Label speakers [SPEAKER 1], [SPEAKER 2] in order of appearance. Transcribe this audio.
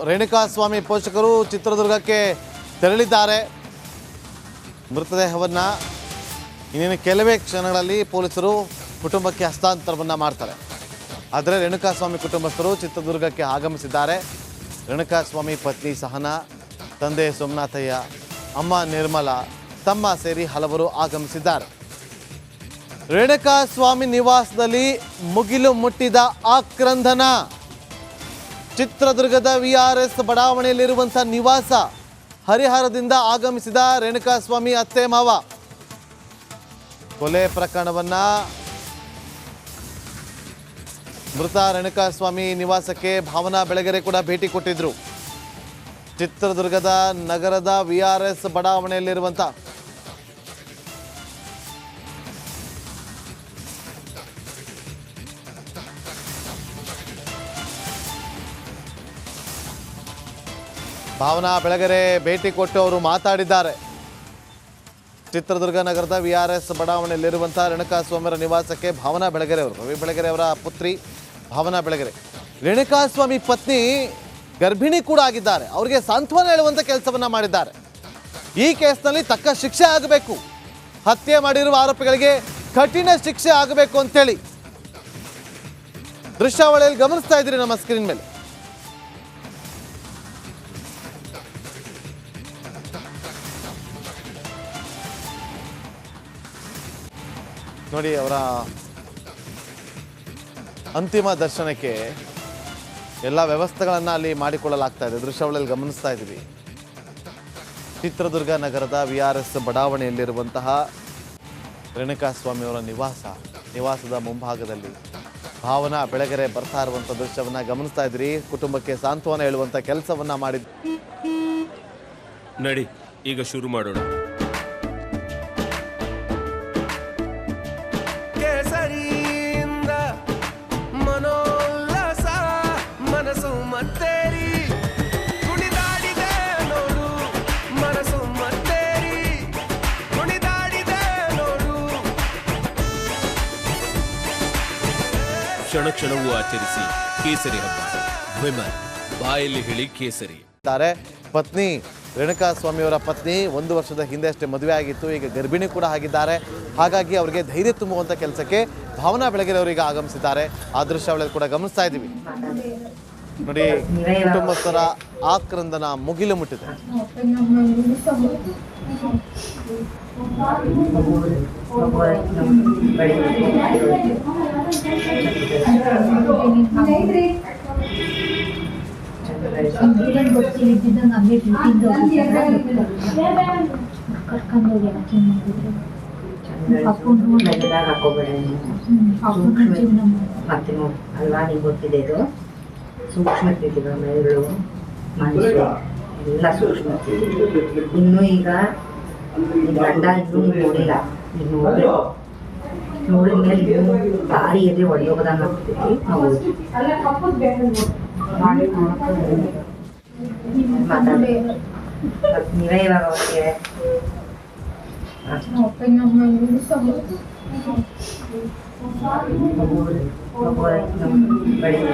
[SPEAKER 1] ರೇಣುಕಾಸ್ವಾಮಿ ಪೋಷಕರು ಚಿತ್ರದುರ್ಗಕ್ಕೆ ತೆರಳಿದ್ದಾರೆ. ಮೃತದೇಹವನ್ನು ಇನ್ನೇನು ಕೆಲವೇ ಕ್ಷಣಗಳಲ್ಲಿ ಪೊಲೀಸರು ಕುಟುಂಬಕ್ಕೆ ಹಸ್ತಾಂತರವನ್ನು ಮಾಡ್ತಾರೆ. ಆದರೆ ರೇಣುಕಾಸ್ವಾಮಿ ಕುಟುಂಬಸ್ಥರು ಚಿತ್ರದುರ್ಗಕ್ಕೆ ಆಗಮಿಸಿದ್ದಾರೆ. ರೇಣುಕಾಸ್ವಾಮಿ ಪತ್ನಿ ಸಹನಾ, ತಂದೆ ಸೋಮನಾಥಯ್ಯ, ಅಮ್ಮ ನಿರ್ಮಲಾ, ತಮ್ಮ ಸೇರಿ ಹಲವರು ಆಗಮಿಸಿದ್ದಾರೆ. ರೇಣುಕಾಸ್ವಾಮಿ ನಿವಾಸದಲ್ಲಿ ಮುಗಿಲು ಮುಟ್ಟಿದ ಆಕ್ರಂದನ. ಚಿತ್ರದುರ್ಗದ VRS ಬಡಾವಣೆಯಲ್ಲಿರುವಂಥ ನಿವಾಸ. ಹರಿಹರದಿಂದ ಆಗಮಿಸಿದ ರೇಣುಕಾಸ್ವಾಮಿ ಅತ್ತೆ ಮಾವ. ಕೊಲೆ ಪ್ರಕರಣವನ್ನ ಮೃತ ರೇಣುಕಾಸ್ವಾಮಿ ನಿವಾಸಕ್ಕೆ ಭಾವನಾ ಬೆಳಗೆರೆ ಕೂಡ ಭೇಟಿ ಕೊಟ್ಟಿದ್ರು. ಚಿತ್ರದುರ್ಗದ ನಗರದ VRS ಬಡಾವಣೆಯಲ್ಲಿರುವಂಥ ಭಾವನಾ ಬೆಳಗೆರೆ ಭೇಟಿ ಕೊಟ್ಟು ಅವರು ಮಾತಾಡಿದ್ದಾರೆ. ಚಿತ್ರದುರ್ಗ ನಗರದ VRS ಬಡಾವಣೆಯಲ್ಲಿರುವಂಥ ರೇಣುಕಾಸ್ವಾಮಿಯವರ ನಿವಾಸಕ್ಕೆ ಭಾವನಾ ಬೆಳಗೆರೆ ಅವರು, ರವಿ ಬೆಳಗೆರೆ ಅವರ ಪುತ್ರಿ ಭಾವನಾ ಬೆಳಗೆರೆ. ರೇಣುಕಾಸ್ವಾಮಿ ಪತ್ನಿ ಗರ್ಭಿಣಿ ಕೂಡ ಆಗಿದ್ದಾರೆ. ಅವರಿಗೆ ಸಾಂತ್ವನ ಹೇಳುವಂಥ ಕೆಲಸವನ್ನು ಮಾಡಿದ್ದಾರೆ. ಈ ಕೇಸ್ನಲ್ಲಿ ತಕ್ಕ ಶಿಕ್ಷೆ ಆಗಬೇಕು, ಹತ್ಯೆ ಮಾಡಿರುವ ಆರೋಪಿಗಳಿಗೆ ಕಠಿಣ ಶಿಕ್ಷೆ ಆಗಬೇಕು ಅಂತೇಳಿ ದೃಶ್ಯಾವಳಿಯಲ್ಲಿ ಗಮನಿಸ್ತಾ ಇದ್ದೀರಿ ನಮ್ಮ ಸ್ಕ್ರೀನ್ ಮೇಲೆ. ನೋಡಿ, ಅವರ ಅಂತಿಮ ದರ್ಶನಕ್ಕೆ ಎಲ್ಲ ವ್ಯವಸ್ಥೆಗಳನ್ನು ಅಲ್ಲಿ ಮಾಡಿಕೊಳ್ಳಲಾಗ್ತಾ ಇದೆ. ದೃಶ್ಯಾವಳಿಯಲ್ಲಿ ಗಮನಿಸ್ತಾ ಇದ್ದೀವಿ. ಚಿತ್ರದುರ್ಗ ನಗರದ VRS ಬಡಾವಣೆಯಲ್ಲಿರುವಂತಹ ರೇಣುಕಾಸ್ವಾಮಿಯವರ ನಿವಾಸದ ಮುಂಭಾಗದಲ್ಲಿ ಭಾವನಾ ಬೆಳಗೆರೆ ಬರ್ತಾ ಇರುವಂಥ ದೃಶ್ಯವನ್ನು ಗಮನಿಸ್ತಾ ಇದ್ದೀರಿ. ಕುಟುಂಬಕ್ಕೆ ಸಾಂತ್ವನ ಹೇಳುವಂಥ ಕೆಲಸವನ್ನು ಮಾಡಿದ್ರು.
[SPEAKER 2] ನಡಿ, ಈಗ ಶುರು ಮಾಡೋಣ. ಕ್ಷಣ ಕ್ಷಣವೂ ಆಚರಿಸಿ ಕೇಸರಿ ಹಬ್ಬ. ವಿಮಲ್ ಬಾಯಲ್ಲಿ ಹೇಳಿ ಕೇಸರಿ.
[SPEAKER 1] ಪತ್ನಿ ರೇಣುಕಾಸ್ವಾಮಿಯವರ ಪತ್ನಿ 1 ವರ್ಷದ ಹಿಂದೆ ಅಷ್ಟೇ ಮದುವೆ ಆಗಿತ್ತು. ಈಗ ಗರ್ಭಿಣಿ ಕೂಡ ಆಗಿದ್ದಾರೆ. ಹಾಗಾಗಿ ಅವರಿಗೆ ಧೈರ್ಯ ತುಂಬುವಂಥ ಕೆಲಸಕ್ಕೆ ಭಾವನಾ ಬೆಳಗೆರೆ ಅವರಿಗೆ ಆಗಮಿಸಿದ್ದಾರೆ. ಆ ದೃಶ್ಯಾವಳಿಯಲ್ಲಿ ಕೂಡ ಗಮನಿಸ್ತಾ ಇದ್ದೀವಿ. ನೋಡಿ, ಕುಟುಂಬಸ್ಥರ ಆಕ್ರಂದನ ಮುಗಿಲು ಮುಟ್ಟಿದೆ.
[SPEAKER 3] ಅಲ್ವಾ, ನಿಮ್ಗೆ ಗೊತ್ತಿದೆ ಇದು ಸೂಕ್ಷ್ಮ ಸ್ಥಿತಿಗಳು, ಮೆದುಳು, ಮನಸ್ಸು ಎಲ್ಲ ಸೂಕ್ಷ್ಮ ಸ್ಥಿತಿ. ಇನ್ನು ಈಗ ಗಂಡ ಇನ್ನೂ ನೀವು ನೋಡಿಲ್ಲ, ನೀವು ನೋಡಿದ ಮೇಲೆ ಇನ್ನೂ ಭಾರಿ ಎದೆ ಒಡೆಯೋಗೋದನ್ನ ಆಗ್ತೈತಿ. ನಾವು ಮಾತಾಡಿ ನೀವೇ ಇವಾಗ ಅವ್ರಿಗೆ ಬೆಳೆ